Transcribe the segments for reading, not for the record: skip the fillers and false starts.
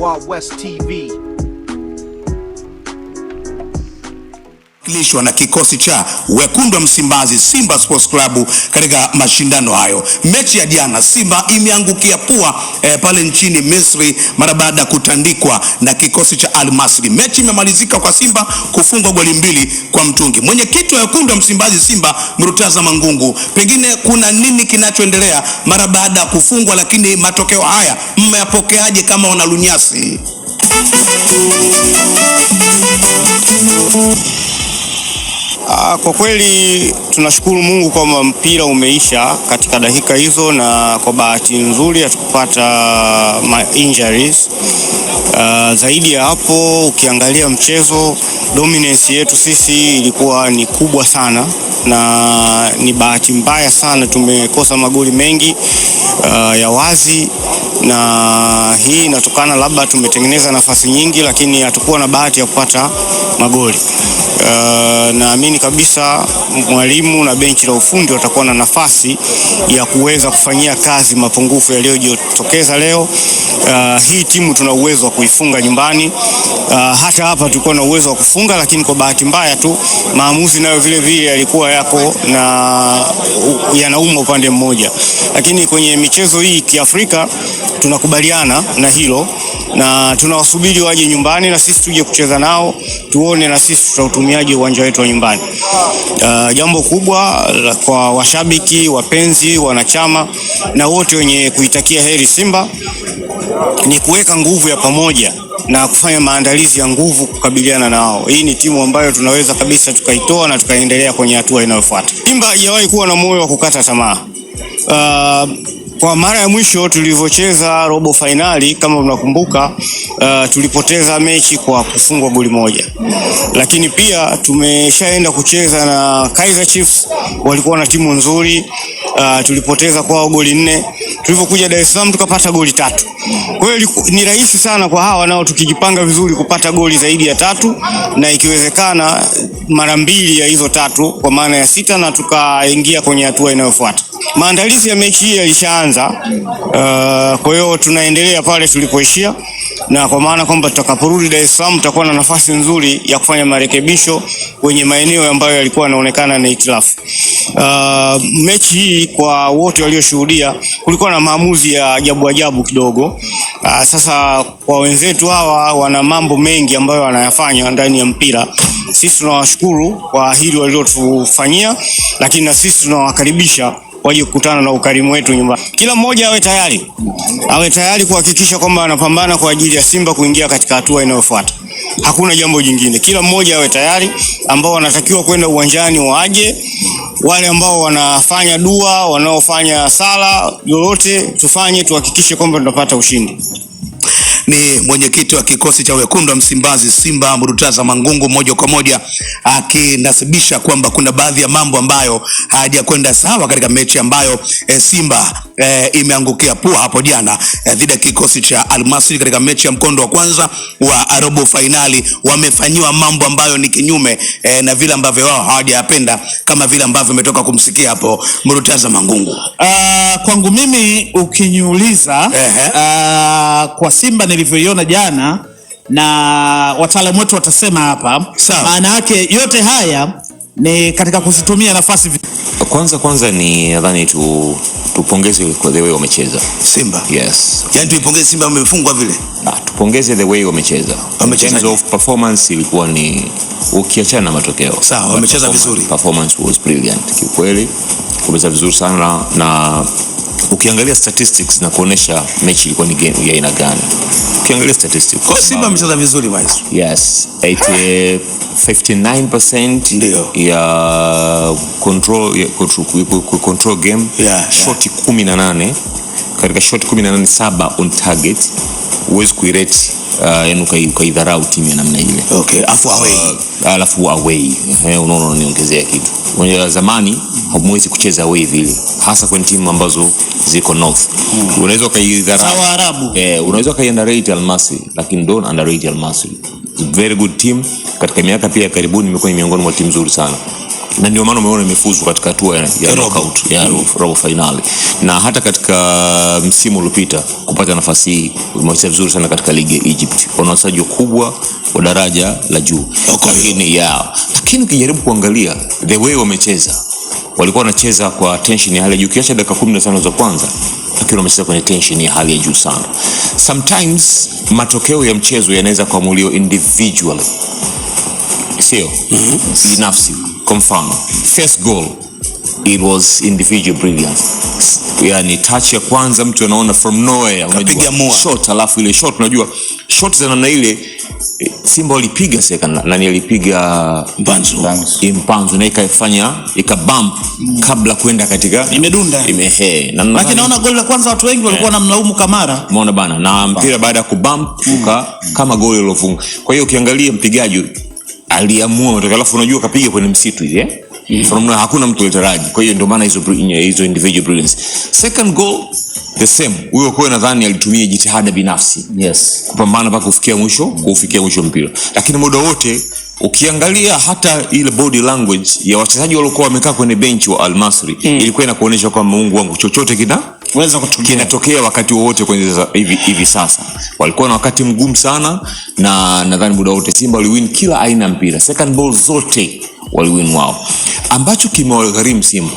Wild West TV. Kilishwa na kikosi cha Wekundu wa Msimbazi Simba Sports Club katika mashindano hayo. Mechi ya jana Simba imeangukia pua pale nchini Misri mara baada ya kutandikwa na kikosi cha Al Masry. Mechi imemalizika kwa Simba kufungwa goli 2-0. Mwenyekiti wa Wekundu wa Msimbazi Simba Murtaza Mangungu, pengine kuna nini kinachoendelea mara baada ya kufungwa, lakini matokeo haya mmeyapokeaje kama wanalunyasi? Kwa kweli tunashukuru Mungu kwamba mpira umeisha katika dakika hizo, na kwa bahati nzuri hatukupata injuries. Zaidi ya hapo, ukiangalia mchezo, dominance yetu sisi ilikuwa ni kubwa sana, na ni bahati mbaya sana tumekosa magoli mengi ya wazi, na hii inatokana labda tumetengeneza nafasi nyingi lakini hatukuwa na bahati ya kupata magoli. Naamini kabisa mwalimu na benchi la ufundi watakuwa na nafasi ya kuweza kufanyia kazi mapungufu yaliyojitokeza leo. Hii timu tuna uwezo wa kuifunga nyumbani. Hata hapa tulikuwa na uwezo wa kufunga, lakini kwa bahati mbaya tu maamuzi nayo vile vile yalikuwa yako na yanauma upande mmoja. Lakini kwenye michezo hii kiafrika tunakubaliana na hilo, na tunawasubiri waje nyumbani na sisi tuje kucheza nao, tuone na sisi tutautumiaje uwanja wetu wa nyumbani. Jambo kubwa kwa washabiki, wapenzi, wanachama na wote wenye kuitakia heri Simba ni kuweka nguvu ya pamoja na kufanya maandalizi ya nguvu kukabiliana na wao. Hii ni timu ambayo tunaweza kabisa tukaitoa na tukaendelea kwenye hatua inayofuata. Simba haijawahi kuwa na moyo wa kukata tamaa. Kwa mara ya mwisho tulivyocheza robo finali, kama mnakumbuka, tulipoteza mechi kwa kufungwa goli 1. Lakini pia tumeshaenda kucheza na Kaizer Chiefs, walikuwa na timu nzuri, tulipoteza kwao goli 4. Tulivyokuja Dar es Salaam tukapata goli 3. Kwa hiyo ni rahisi sana kwa hawa nao, tukijipanga vizuri, kupata goli zaidi ya 3 na ikiwezekana mara 2 ya hizo 3, kwa maana ya 6, na tukaingia kwenye hatua inayofuata. Maandalizi ya mechi hii yalishaanza, kwa hiyo tunaendelea pale tulipoishia, na kwa maana kwamba tutakaporudi Dar es Salaam tutakuwa na nafasi nzuri ya kufanya marekebisho kwenye maeneo ambayo yalikuwa yanaonekana na itilafu. Mechi hii kwa wote walioshuhudia, kulikuwa na maamuzi ya ajabu kidogo. Sasa kwa wenzetu hawa wana mambo mengi ambayo wanayafanya ndani ya mpira. Sisi tunawashukuru kwa hili walilotufanyia, lakini na sisi tunawakaribisha waje kukutana na ukarimu wetu nyumbani. Kila mmoja awe tayari kuhakikisha kwamba anapambana kwa ajili ya Simba kuingia katika hatua inayofuata. Hakuna jambo jingine. Kila mmoja awe tayari, ambao wanatakiwa kwenda uwanjani waje, wale ambao wanafanya dua, wanaofanya sala, lolote tufanye, tuhakikishe kwamba tunapata ushindi. Ni mwenyekiti wa kikosi cha Wekundu wa Msimbazi Simba Murtaza Mangungu, moja kwa moja akinasibisha kwamba kuna baadhi ya mambo ambayo hayajakwenda sawa katika mechi ambayo Simba imeangukia pua hapo jana dhidi ya kikosi cha Al Masry katika mechi ya mkondo wa kwanza wa robo finali. Wamefanyiwa mambo ambayo ni kinyume na vile ambavyo wao hawajapenda, kama vile ambavyo umetoka kumsikia hapo Murtaza Mangungu. Kwangu mimi ukiniuliza, kwa Simba nilivyoiona jana, na wataalamu wetu watasema hapa, maana yake yote haya ni katika kuzitumia nafasi. Kwanza ni nadhani tupongeze kwa the way wamecheza Simba. Yes. Yaani tuipongeze Simba wamefungwa vile. Tupongeze the way wamecheza. In terms of performance ilikuwa ni, ukiachana na matokeo. Sawa, wamecheza vizuri. Performance was brilliant. Kiukweli wamecheza vizuri sana, na ukiangalia statistics na kuonesha mechi ilikuwa ni game ya aina gani. Ukiangalia statistics, kwa Simba wamecheza vizuri maestro. Yes, 59% ndio ya control game. Shot 18, katika shot 18 7 on target. Huwezi kuirate yani ukaidharau timu ya namna ile. Okay, alafu away. Unaona niongezea kitu. Mwenye zamani hamwezi kucheza away vile, hasa kwenye timu ambazo ziko north. Unaweza kaidharau sawa Arabu. Unaweza kaunderrate Al Masry, lakini don't underrate Al Masry. Very good team. Katika miaka pia karibuni imekuwa ni miongoni mwa timu nzuri sana. na ndio maana umeona imefuzu katika hatua ya knockout ya robo finali, na hata katika msimu uliopita kupata nafasi hii umecheza vizuri sana katika ligi ya Egypt. Wana wachezaji wakubwa wa daraja la juu, lakini ukijaribu kuangalia the way wamecheza, walikuwa wanacheza kwa tension ya hali ya juu. Kiacha dakika 15 za kwanza, lakini wamecheza kwenye tension ya hali ya juu sana. Sometimes matokeo ya mchezo yanaweza kuamuliwa individually, sio binafsi. Kwa mfano, first goal, it was individual brilliance. Yani touch ya kwanza mtu anaona from nowhere, unajua shot, alafu ile shot, unajua shot za namna ile Simba walipiga second, nani alipiga Mpanzu na ikafanya ikabump kabla kwenda katika imedunda lakini naona goli la kwanza watu wengi walikuwa wanamlaumu Kamara, umeona bana, na mpira baada ya kubump kama goli lilofunga. Kwa hiyo ukiangalia mpigaji aliamua kutoka, alafu unajua kapiga kwenye msitu hivi from hakuna mtu alitaraji. Kwa hiyo ndio maana hizo individual brilliance. Second goal the same, huyo kwa nadhani alitumia jitihada binafsi kupambana mpaka kufikia mwisho mpira, lakini muda wote ukiangalia hata ile body language ya wachezaji waliokuwa wamekaa kwenye bench wa Al Masry ilikuwa inakuonyesha kwamba Mungu wangu chochote kinatokea wakati wowote. Kwenye hivi sasa walikuwa na wakati mgumu sana, na nadhani muda wote Simba waliwin kila aina ya mpira, second ball zote waliwin wao. Ambacho kimewagharimu Simba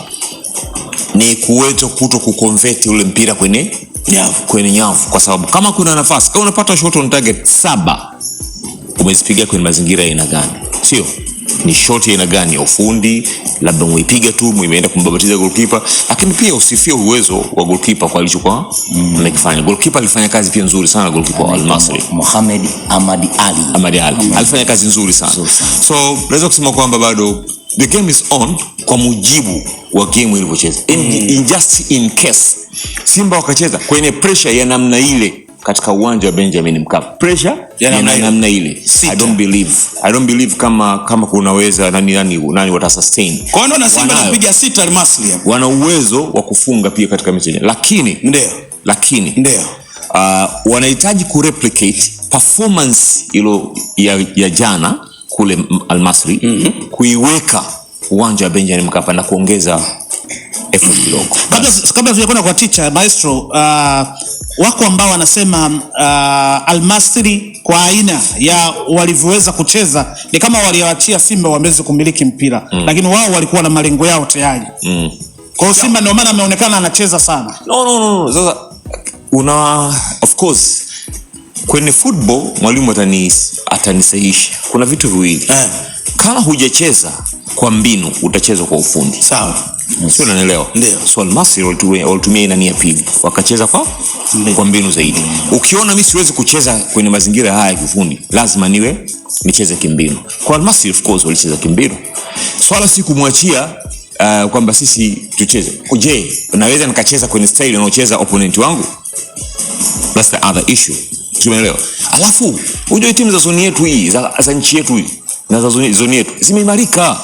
ni kuto kuconvert ule mpira kwenye nyavu, kwa sababu kama kuna nafasi, kama unapata shot on target 7 umezipiga kwenye mazingira ya aina gani? Sio ni shot ya aina gani ya ufundi, labda umeipiga tu imeenda kumbabatiza goalkeeper. Lakini pia usifie uwezo wa goalkeeper kwa alichokuwa amekifanya. Goalkeeper alifanya kazi pia nzuri sana, goalkeeper wa Al Masry Mohamed Ahmadi Ali alifanya kazi nzuri sana. So naweza kusema kwamba bado the game is on kwa mujibu wa game ilivyocheza. Just in case Simba wakacheza kwenye pressure ya namna ile katika uwanja wa Benjamin Mkapa, pressure ya namna ile, I don't believe kama kunaweza nani watasustain. Kwa hiyo na Simba anapiga 6 Al Masry hapo, wana uwezo wa kufunga pia katika mechi, lakini wanahitaji kureplicate performance ilo ya jana kule Al Masry, kuiweka uwanja wa Benjamin Mkapa na kuongeza effort kidogo. Kabla tujakwenda kwa teacher Maestro, wako ambao wanasema Al Masry kwa aina ya walivyoweza kucheza ni kama waliwaachia Simba waweze kumiliki mpira, lakini wao walikuwa na malengo yao tayari. Kwa hiyo Simba ndio maana ameonekana anacheza sana. No. Sasa of course kwenye football mwalimu atanisahihisha. Kuna vitu viwili. Kama hujacheza kwa mbinu, utacheza kwa ufundi. Sawa. Sio, unanielewa? So Al Masry walitumia ina nia pili, wakacheza kwa mbinu zaidi. Ukiona mimi siwezi kucheza kwenye mazingira haya ya kifundi, lazima nicheze kimbinu. Kwa Al Masry of course walicheza kimbinu. Swala si kumwachia kwamba sisi tucheze. Je, naweza nikacheza kwenye style anaocheza opponent wangu? That's the other issue. Umeelewa? Alafu unajua timu za zoni yetu hii, za nchi yetu hii na za zoni yetu zimeimarika.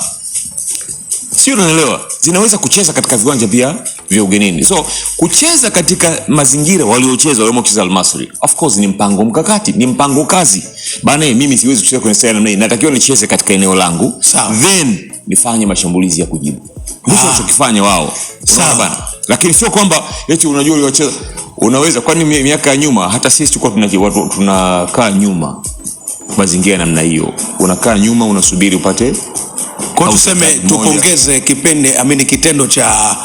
Sio, unaelewa? Zinaweza kucheza katika viwanja pia vya ugenini. So kucheza katika mazingira waliocheza Al Masry, of course ni mpango mkakati, ni mpango kazi. Bana, mimi siwezi kucheza kwenye style namna hii, natakiwa nicheze katika eneo langu, then nifanye mashambulizi ya kujibu. Ndicho walichokifanya wao. Sawa bana. Lakini sio kwamba eti unajua waliocheza unaweza, kwani miaka ya nyuma hata sisi tulikuwa tunakaa nyuma mazingira namna hiyo. Unakaa nyuma unasubiri upate. Kwa tuseme tupongeze kitendo cha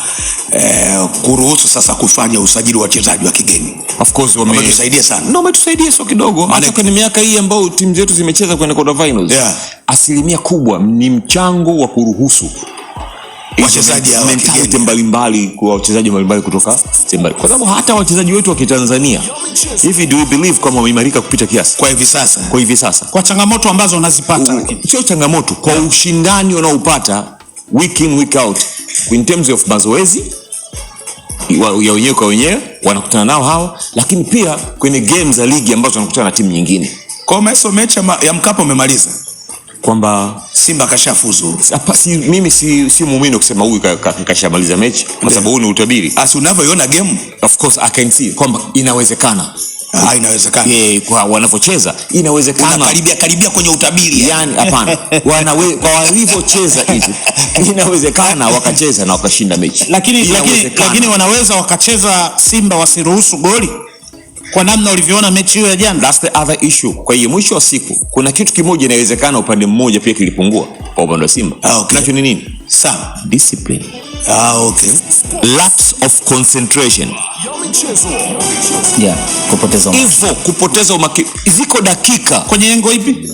kuruhusu sasa kufanya usajili wa wachezaji wa kigeni. Of course wametusaidia sana. Wametusaidia sio kidogo. Hata kwenye miaka hii ambayo timu zetu zimecheza kwenye quarter finals, asilimia kubwa ni mchango wa kuruhusu wachezaji wa mentality mbalimbali kwa wachezaji mbalimbali kutoka Simba. Kwa sababu hata wachezaji wetu wa Kitanzania hivi, do we believe kama wameimarika kupita kiasi kwa hivi sasa kwa changamoto ambazo wanazipata, lakini sio changamoto, kwa ushindani wanaopata week in week out in terms of mazoezi ya wenyewe kwa wenyewe wanakutana nao hawa, lakini pia kwenye games za ligi ambazo wanakutana na timu nyingine. Kwa mechi ya Mkapa umemaliza kwamba Simba kashafuzu. Mimi si muumini kusema huyu kashamaliza mechi, kwa sababu huu ni utabiri. As unavyoiona game, of course I can see kwamba inawezekana. Inawezekana. Kwa wanavyocheza inawezekana. Karibia kwenye utabiri. Yani hapana. Kwa walivyocheza hivi inawezekana wakacheza na wakashinda mechi. Lakini wanaweza wakacheza Simba wasiruhusu goli kwa namna ulivyoona mechi hiyo ya jana. That's the other issue. Kwa hiyo mwisho wa siku kuna kitu kimoja inawezekana upande mmoja pia kilipungua kwa upande wa Simba. Nacho ni nini? Sawa. Discipline. Okay. Lapse of concentration. Yeah, kupoteza umakini. Ziko dakika kwenye engo ipi?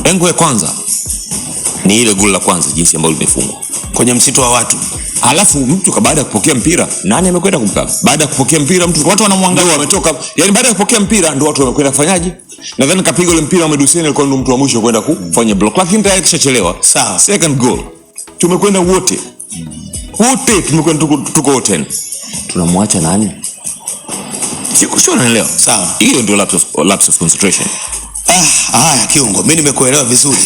Engo ya kwanza ni ile goli la kwanza jinsi ambalo limefungwa kwenye msitu wa watu. Alafu mtu baada ya kupokea mpira, nani amekwenda kumkaba? Baada ya kupokea mpira mtu watu wanamwangalia wametoka. Yaani baada ya kupokea mpira ndio watu wamekwenda kufanyaje? Nadhani kapiga ile mpira wa Meduseni alikuwa ndo mtu wa mwisho kwenda kufanya block. Lakini tayari kishachelewa. Sawa. Second goal. Tumekwenda wote. Tumekwenda tuko wote. Tunamwacha nani? Sio unaelewa. Sawa. Hiyo ndio lapse of concentration. Haya kiungo, mimi nimekuelewa vizuri.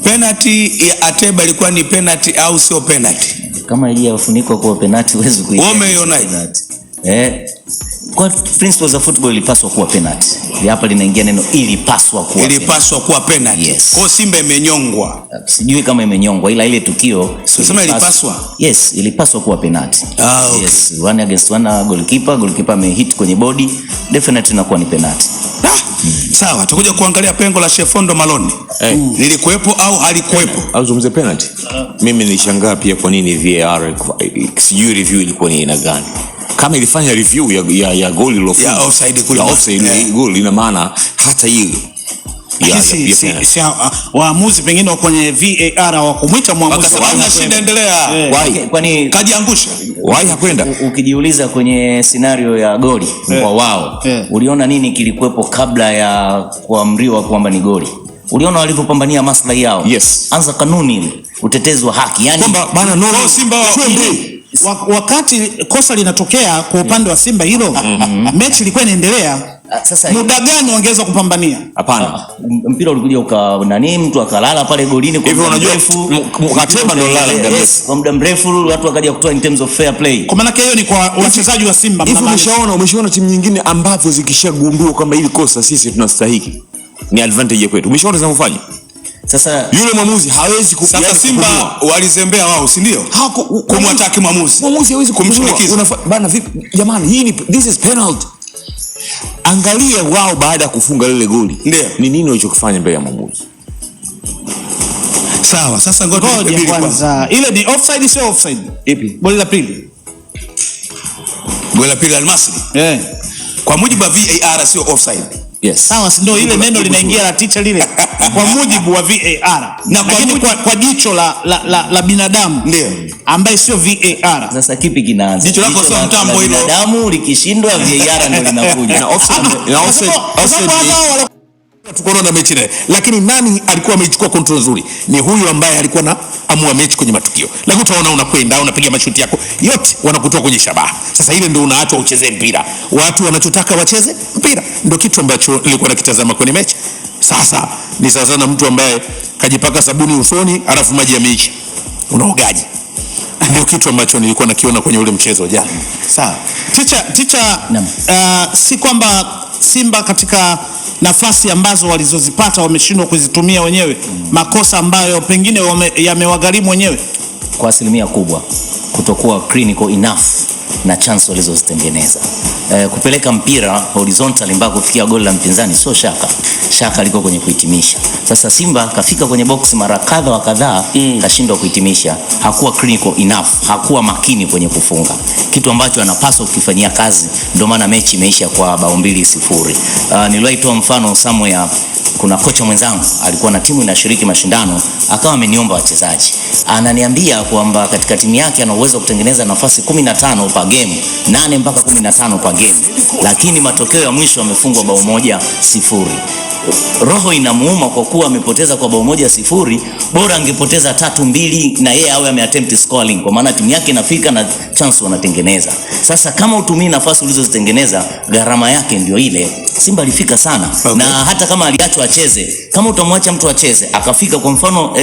Penalty ya Ateba ilikuwa ni penalty au sio penalty? Kama haijafunikwa kwa penalty huwezi kuiona. Umeionaje? Kwa principles za football ilipaswa kuwa penalty. Hapa linaingia neno ilipaswa kuwa penalty. Yes. Kwa Simba imenyongwa. Sijui kama imenyongwa ila ile tukio sema ilipaswa. Yes, ilipaswa kuwa penalty. Okay. Yes, one against one goalkeeper amehit kwenye body, definitely inakuwa ni penalty. Sawa, tutakuja kuangalia pengo la Shefondo Malone. Lilikuwepo au halikuwepo? Au zungumze penalty. Mimi nilishangaa pia kwa nini VAR sijui review ilikuwa ni aina gani. Kama ilifanya review ya goli lilofungwa. Ya offside kule. Offside goli ina maana hata hiyo. Waamuzi pengine wa kwenye VAR hawakumwita mwamuzi. Shida endelea. Kwani kajiangusha. Why hakwenda? Ukijiuliza kwenye scenario ya goli kwa wao, uliona nini kilikuwepo kabla ya kuamriwa kwamba ni goli? Uliona walivyopambania maslahi yao? Yes. Anza kanuni ile, utetezi wa haki. Yani kwamba bana no Simba wakati kosa linatokea kwa upande wa Simba hilo, mechi ilikuwa inaendelea. Sasa muda gani wangeweza kupambania? Hapana. Mpira ulikuja mtu akalala pale golini kwa muda mrefu. Ateba ndo lala muda mrefu. Kwa muda mrefu watu wakaja kutoa in terms of fair play. Kwa maana hiyo ni kwa wachezaji wa Simba. Umeshaona timu nyingine ambavyo zikishagundua kwamba hili kosa sisi tunastahili, ni advantage kwetu. Umeshaona zinafanya. Sasa yule mwamuzi hawezi sasa Simba walizembea wao, si ndio? Kumwataki mwamuzi hawezi kumshinikiza. Bana vipi jamani, this is penalty. Angalia wao baada ya kufunga lile goli. Ni nini walichokifanya mbele ya mwamuzi? Sawa, sasa ngoja kwanza. Ile ni offside sio offside? Ipi? Goli la pili. Goli la pili Al-Masry. Kwa mujibu wa VAR sio offside. Yes. Sawa, si ndio ile neno linaingia la teacher lile. Kwa mujibu wa VAR. Na kwa jicho la binadamu ndio ambaye sio VAR. Sasa kipi kinaanza? Jicho lako sio mtambo hilo. Binadamu likishindwa VAR ndio linakuja. Na offside tukoona mechi ile. Lakini nani alikuwa amechukua control nzuri? Ni huyu ambaye alikuwa na amua mechi kwenye matukio. Lakini utaona unakwenda unapiga mashuti yako yote wanakutoa kwenye shabaha. Sasa ile ndio unaachwa ucheze mpira. Watu wanachotaka wacheze mpira. Ndio kitu ambacho nilikuwa nakitazama kwenye mechi. Sasa ni sasa na mtu ambaye kajipaka sabuni usoni alafu maji yameisha. Unaogaje? Ndio kitu ambacho nilikuwa nakiona kwenye ule mchezo jana. Sawa. Teacher si kwamba Simba katika nafasi ambazo walizozipata wameshindwa kuzitumia wenyewe, makosa ambayo pengine yamewagharimu wenyewe kwa asilimia kubwa, kutokuwa clinical enough na chance walizozitengeneza. Kupeleka mpira horizontal mpaka kufikia goli la mpinzani sio shaka liko kwenye kuhitimisha. Sasa Simba kafika kwenye box mara kadhaa kashindwa kuhitimisha. Hakuwa clinical enough, hakuwa makini kwenye kufunga, kitu ambacho anapaswa kukifanyia kazi. Ndio maana mechi imeisha kwa bao 2-0. Niliwahi toa mfano somewhere. Kuna kocha mwenzangu alikuwa na timu inashiriki mashindano, akawa ameniomba wachezaji. Ananiambia kwamba katika timu yake ana uwezo kutengeneza nafasi 15 per game, 8 mpaka 15 per game. Lakini matokeo ya mwisho amefungwa bao 1-0. roho inamuuma kwa kuwa amepoteza kwa bao 1-0, bora angepoteza 3-2 na yeye awe ameattempt scoring, kwa maana timu yake inafika na chance wanatengeneza. Sasa kama utumii nafasi ulizozitengeneza, gharama yake ndio ile. Simba alifika sana, na hata kama aliachwa acheze, kama utamwacha mtu acheze akafika, kwa mfano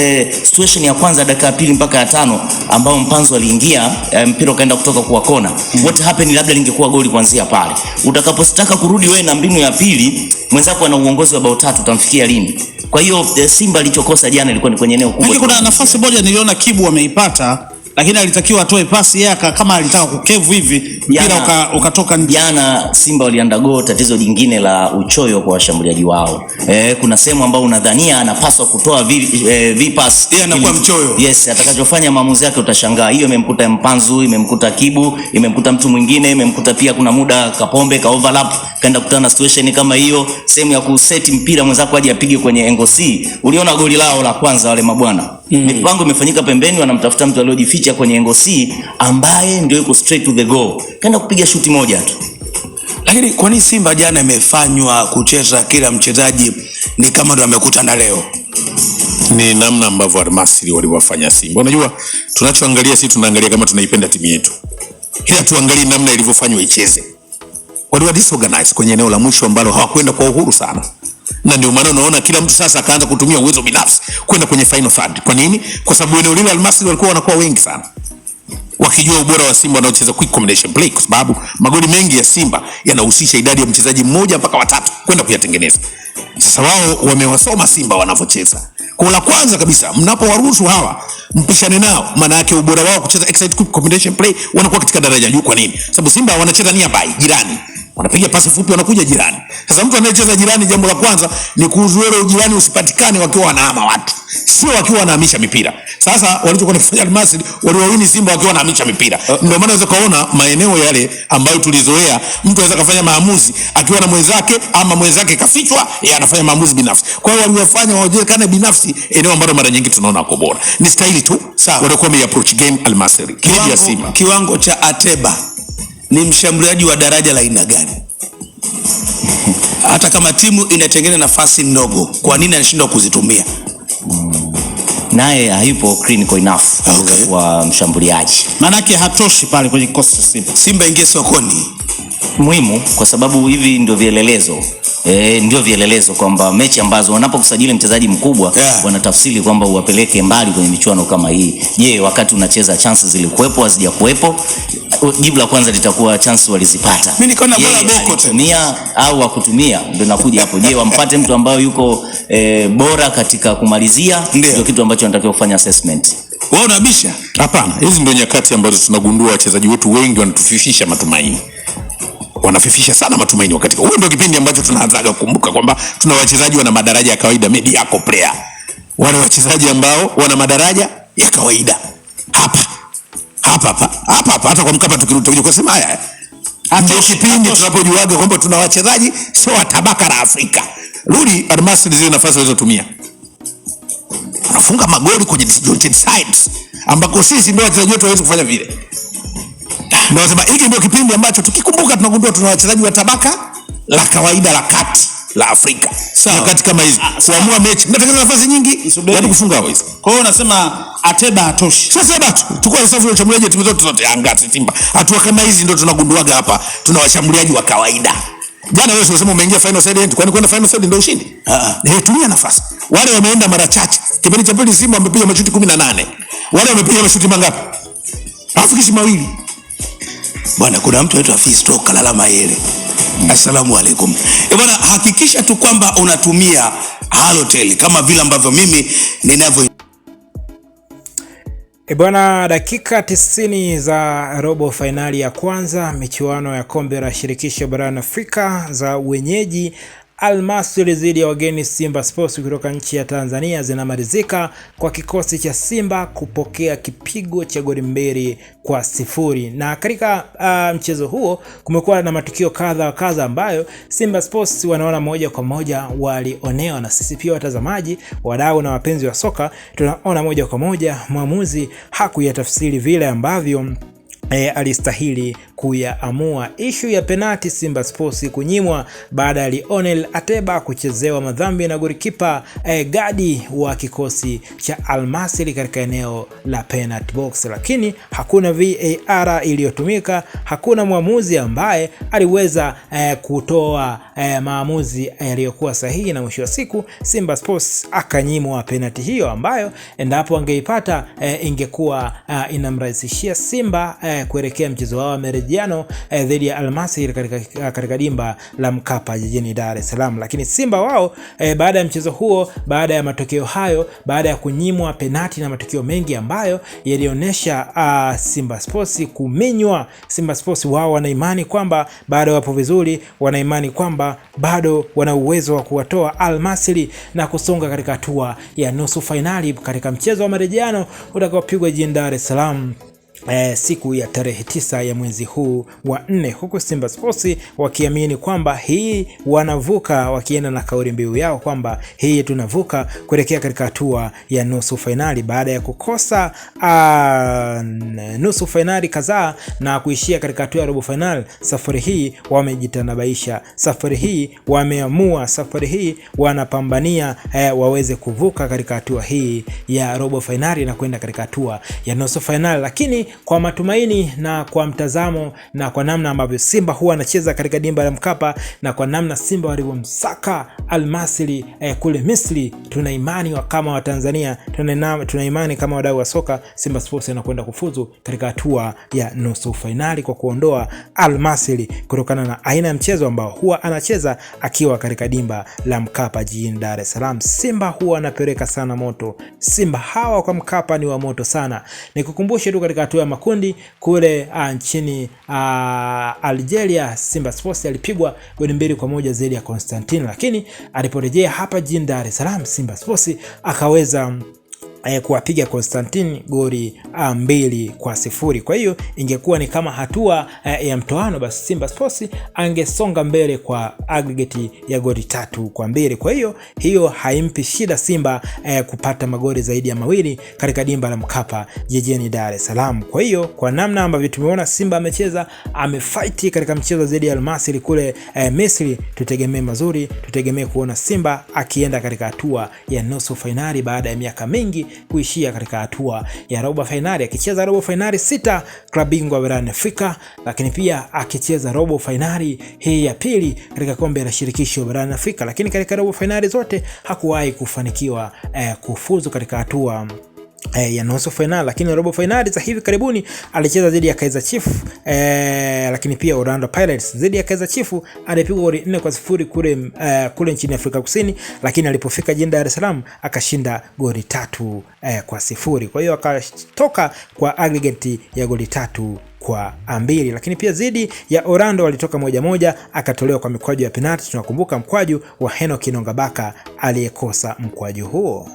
situation ya kwanza dakika ya pili mpaka ya 5 ambao Mpanzu aliingia, mpira ukaenda kutoka kwa kona, what happened, labda lingekuwa goli kuanzia pale. Utakapotaka kurudi wewe na mbinu ya pili, mwenzako ana uongozi wa bao 3, utamfikia lini? Kwa hiyo Simba alichokosa jana ilikuwa ni kwenye eneo kubwa. Lakini kuna nafasi moja niliona Kibu ameipata, lakini alitakiwa atoe pasi yake, kama alitaka kukevu hivi mpira ukatoka nje. Jana Simba waliandago tatizo jingine la uchoyo kwa washambuliaji wao. Kuna sehemu ambao unadhania anapaswa kutoa vipas, yeye anakuwa mchoyo. Yes, atakachofanya maamuzi yake utashangaa. Hiyo imemkuta Mpanzu, imemkuta Kibu, imemkuta mtu mwingine, imemkuta pia kuna muda Kapombe ka overlap kaenda kutana na situation kama hiyo, sehemu ya kuseti mpira mwenzako aje apige kwenye engo C. Uliona goli lao la kwanza wale mabwana. Mipango imefanyika pembeni, wanamtafuta mtu aliyojificha kwenye engo C ambaye ndio yuko straight to the goal. Kaenda kupiga shuti moja tu. Lakini kwa nini Simba jana imefanywa kucheza kila mchezaji ni kama ndo amekutana leo? Ni namna ambavyo Almasri waliwafanya Simba. Unajua tunachoangalia sisi tunaangalia kama tunaipenda timu yetu, ila tuangalie namna ilivyofanywa icheze. Waliwa disorganize kwenye eneo la mwisho ambalo hawakwenda kwa uhuru sana, na ndio maana unaona kila mtu sasa akaanza kutumia uwezo binafsi kwenda kwenye final third. Kwa nini? Kwa sababu eneo lile Almasri walikuwa wanakuwa wengi sana, wakijua ubora wa Simba wanaocheza quick combination play, kwa sababu magoli mengi ya Simba yanahusisha idadi ya mchezaji mmoja mpaka watatu kwenda kuyatengeneza. Sasa wao wamewasoma Simba wanavyocheza. Kwa la kwanza kabisa, mnapowaruhusu hawa mpishane nao, maana yake ubora wao kucheza excited quick combination play wanakuwa katika daraja juu. Kwa nini? Sababu Simba wanacheza nearby, jirani, wanapiga pasi fupi, wanakuja jirani. Sasa mtu anayecheza jirani, jambo la kwanza ni kuzuia ujirani usipatikane wakiwa wanahama watu, sio wakiwa wanahamisha mipira. Sasa walichokuwa wanafanya Almasri, waliwawini Simba wakiwa wanahamisha mipira. Ndio maana unaweza kuona maeneo yale ambayo tulizoea, mtu anaweza kufanya maamuzi akiwa na mwenzake, ama mwenzake kafichwa, yeye anafanya maamuzi binafsi. Kwa hiyo waliwafanya waonekane binafsi eneo ambalo mara nyingi tunaona wako bora. Ni staili tu walikuwa wame approach game Almasri. Kiwango cha Ateba ni mshambuliaji wa daraja la aina gani? Hata kama timu inatengeneza nafasi ndogo, kwa nini anashindwa kuzitumia? Naye hayupo clinical enough kwa mshambuliaji. Maana yake hatoshi pale kwenye kikosi cha Simba. Simba ingie sokoni. Muhimu kwa sababu hivi ndio vielelezo. Ndio vielelezo kwamba mechi ambazo wanapokusajili mchezaji mkubwa wanatafsiri kwamba uwapeleke mbali kwenye michuano kama hii. Je, wakati unacheza chances zilikuwepo hazijakuwepo? Jibu la kwanza litakuwa chances walizipata. Mimi niko na bora boko kutumia au wakutumia, ndio nakuja hapo. Je, wampate mtu ambaye yuko bora katika kumalizia? Ndio kitu ambacho wanatakiwa kufanya assessment. Wewe unabisha? Hapana, hizi ndio nyakati ambazo tunagundua wachezaji wetu wengi wanatufifisha matumaini. Wanafifisha sana matumaini wakati huo. Ndio kipindi ambacho tunaanza kukumbuka kwamba tuna wachezaji wana madaraja ya kawaida, mediocre player. Wale wachezaji ambao wana madaraja ya kawaida. Hapa hata kwa Mkapa tukirudi kusema haya. Ndio kipindi tunapojuaga kwamba tuna wachezaji sio wa tabaka la Afrika. Rudi Almasri zile nafasi walizotumia. Anafunga magoli kwenye disjointed sides ambako sisi ndio wachezaji wetu hawezi kufanya vile. Ndio nasema hiki ndio kipindi ambacho tukikumbuka tunagundua tuna wachezaji wa tabaka la kawaida la kati la Afrika. Wakati kama hizi kuamua mechi mnatengeneza nafasi nyingi hadi kufunga hao hizo. Kwa hiyo unasema Ateba hatoshi. Sasa bado tukua safu ya ushambuliaji timu zote Yanga, Simba. Hatua kama hizi ndio tunagunduaga hapa tuna washambuliaji wa kawaida. Jana wewe unasema umeingia final third end, kwani kwenda final third ndio ushindi? Tumia nafasi. Wale wameenda mara chache. Kipindi cha pili Simba wamepiga mashuti 18. Wale wamepiga mashuti mangapi? Afikishi mawili. Bwana, kuna mtu anaitwa Fisto Kalala Mayele. Assalamu alaikum. Bwana, hakikisha tu kwamba unatumia Halotel kama vile ambavyo mimi ninavyo. Bwana, dakika 90 za robo finali ya kwanza michuano ya kombe la shirikisho barani Afrika za wenyeji Almasri dhidi ya wageni Simba Sports kutoka nchi ya Tanzania zinamalizika kwa kikosi cha Simba kupokea kipigo cha goli 2-0. Na katika mchezo huo kumekuwa na matukio kadha wa kadha ambayo Simba Sports wanaona moja kwa moja walionewa, na sisi pia watazamaji, wadau na wapenzi wa soka tunaona moja kwa moja mwamuzi hakuyatafsiri vile ambavyo alistahili kuyaamua. Ishu ya penati Simba Sports kunyimwa baada ya Lionel Ateba kuchezewa madhambi na golikipa Gadi wa kikosi cha Al Masry katika eneo la penalty box, lakini hakuna VAR iliyotumika, hakuna mwamuzi ambaye aliweza kutoa maamuzi yaliyokuwa sahihi, na mwisho wa siku Simba Sports akanyimwa penalty hiyo ambayo endapo angeipata ingekuwa inamrahisishia Simba kuelekea mchezo wao wa marejeano dhidi ya Al Masry katika dimba la Mkapa jijini Dar es Salaam. Lakini Simba wao baada ya mchezo huo, baada ya matokeo hayo, baada ya kunyimwa penalti na matukio mengi ambayo yalionyesha Simba Sports kuminywa, Simba Sports wao wana imani kwamba bado wapo vizuri, wana imani kwamba bado wana uwezo wa kuwatoa Al Masry na kusonga katika hatua ya nusu finali katika mchezo wa marejeano utakaopigwa jijini Dar es Salaam siku ya tarehe 9 ya mwezi huu wa 4, huku Simba Sports wakiamini kwamba hii wanavuka, wakienda na kauli mbiu yao kwamba hii tunavuka kuelekea katika hatua ya nusu finali baada ya kukosa nusu finali kadhaa na kuishia katika hatua ya robo finali. Safari hii wamejitanabaisha, safari hii wameamua, safari hii wanapambania waweze kuvuka katika hatua hii ya robo finali na kwenda katika hatua ya nusu finali. Lakini kwa matumaini na kwa mtazamo na kwa namna ambavyo Simba huwa anacheza katika dimba la Mkapa na kwa namna Simba walivyomsaka Al Masry kule Misri, tuna imani kama wa Tanzania, tuna imani kama wadau wa soka, Simba Sports anakwenda kufuzu katika hatua ya nusu finali kwa kuondoa Al Masry kutokana na aina ya mchezo ambao huwa anacheza akiwa katika dimba la Mkapa jijini Dar es Salaam. Simba huwa anapeleka sana moto. Simba hawa kwa Mkapa ni wa moto sana. Nikukumbushe tu katika hatua ya makundi kule nchini Algeria, Simba Sports alipigwa goli 2-1 dhidi ya Constantine, lakini aliporejea hapa jijini Dar es Salaam Simba Sports akaweza kuwapiga Constantine goli 2-0. Kwa hiyo ingekuwa ni kama hatua ya mtoano, basi Simba Sports angesonga mbele kwa aggregate ya goli 3-2. Kwa hiyo haimpi shida Simba kupata magoli zaidi ya 2 katika dimba la Mkapa jijini Dar es Salaam. Kwa hiyo kwa namna ambavyo tumeona Simba amecheza, amefight katika mchezo dhidi ya Al Masry kule Misri, tutegemee mazuri, tutegemee kuona Simba akienda katika hatua ya nusu finali baada ya miaka mingi kuishia katika hatua ya robo finali, akicheza robo finali 6 klabu bingwa barani Afrika, lakini pia akicheza robo finali hii ya pili katika kombe la shirikisho barani Afrika, lakini katika robo finali zote hakuwahi kufanikiwa kufuzu katika hatua ya nusu finali. Lakini robo finali za hivi karibuni alicheza dhidi ya Kaizer Chiefs, lakini pia Orlando Pirates. Dhidi ya Kaizer Chiefs alipigwa goli 4-0 kule nchini Afrika Kusini, lakini alipofika jijini Dar es Salaam akashinda goli 3-0. Kwa hiyo akatoka kwa aggregate ya goli 3-2. Lakini pia dhidi ya Orlando walitoka 1-1, akatolewa kwa mikwaju ya penalti. Tunakumbuka mkwaju wa Henock Inonga Baka aliyekosa mkwaju huo.